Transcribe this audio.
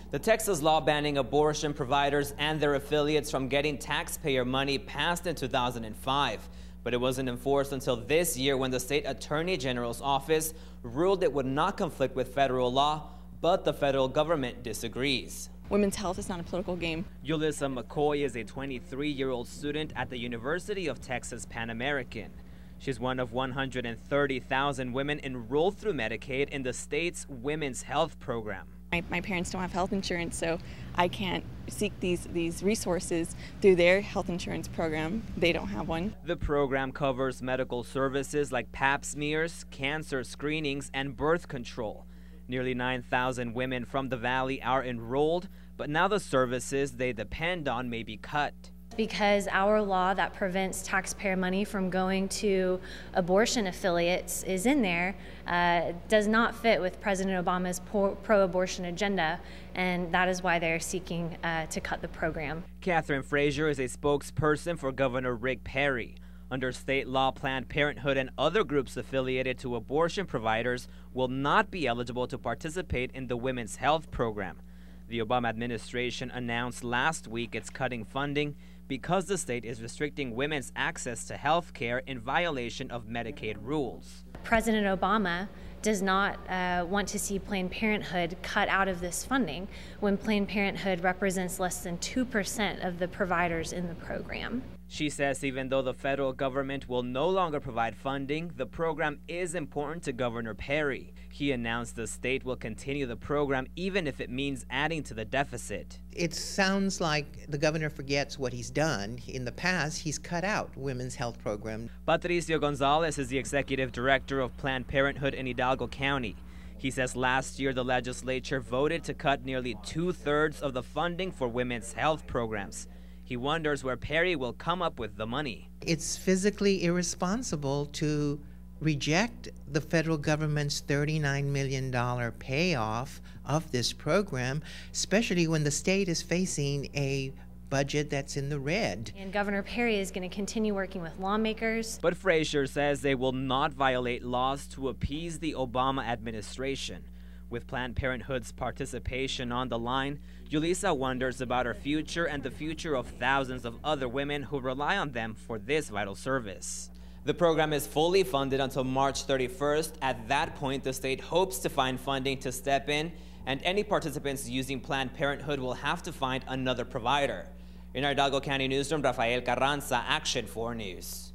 The Texas law banning abortion providers and their affiliates from getting taxpayer money passed in 2005, but it wasn't enforced until this year when the state attorney general's office ruled it would not conflict with federal law, but the federal government disagrees. Women's health is not a political game. Julisa McCoy is a 23-year-old student at the University of Texas Pan American. She's one of 130,000 women enrolled through Medicaid in the state's women's health program. My parents don't have health insurance, so I can't seek these resources through their health insurance program. They don't have one. The program covers medical services like pap smears, cancer screenings, and birth control. Nearly 9,000 women from the Valley are enrolled, but now the services they depend on may be cut. Because our law that prevents taxpayer money from going to abortion affiliates is in there, does not fit with President Obama's pro-abortion agenda, and that is why they're seeking to cut the program. Catherine Frazier is a spokesperson for Governor Rick Perry. Under state law, Planned Parenthood and other groups affiliated to abortion providers will not be eligible to participate in the women's health program. The Obama administration announced last week it's cutting funding because the state is restricting women's access to health care in violation of Medicaid rules. President Obama does not want to see Planned Parenthood cut out of this funding when Planned Parenthood represents less than 2% of the providers in the program. She says even though the federal government will no longer provide funding, the program is important to Governor Perry. He announced the state will continue the program even if it means adding to the deficit. It sounds like the governor forgets what he's done. In the past, he's cut out women's health program. Patricio Gonzalez is the executive director of Planned Parenthood in Hidalgo County. He says last year the legislature voted to cut nearly 2/3 of the funding for women's health programs. He wonders where Perry will come up with the money. It's physically irresponsible to reject the federal government's $39 million payoff of this program, especially when the state is facing a budget that's in the red. And Governor Perry is going to continue working with lawmakers. But Frazier says they will not violate laws to appease the Obama administration. With Planned Parenthood's participation on the line, Julisa wonders about her future and the future of thousands of other women who rely on them for this vital service. The program is fully funded until March 31st. At that point, the state hopes to find funding to step in, and any participants using Planned Parenthood will have to find another provider. In our Hidalgo County newsroom, Rafael Carranza, Action 4 News.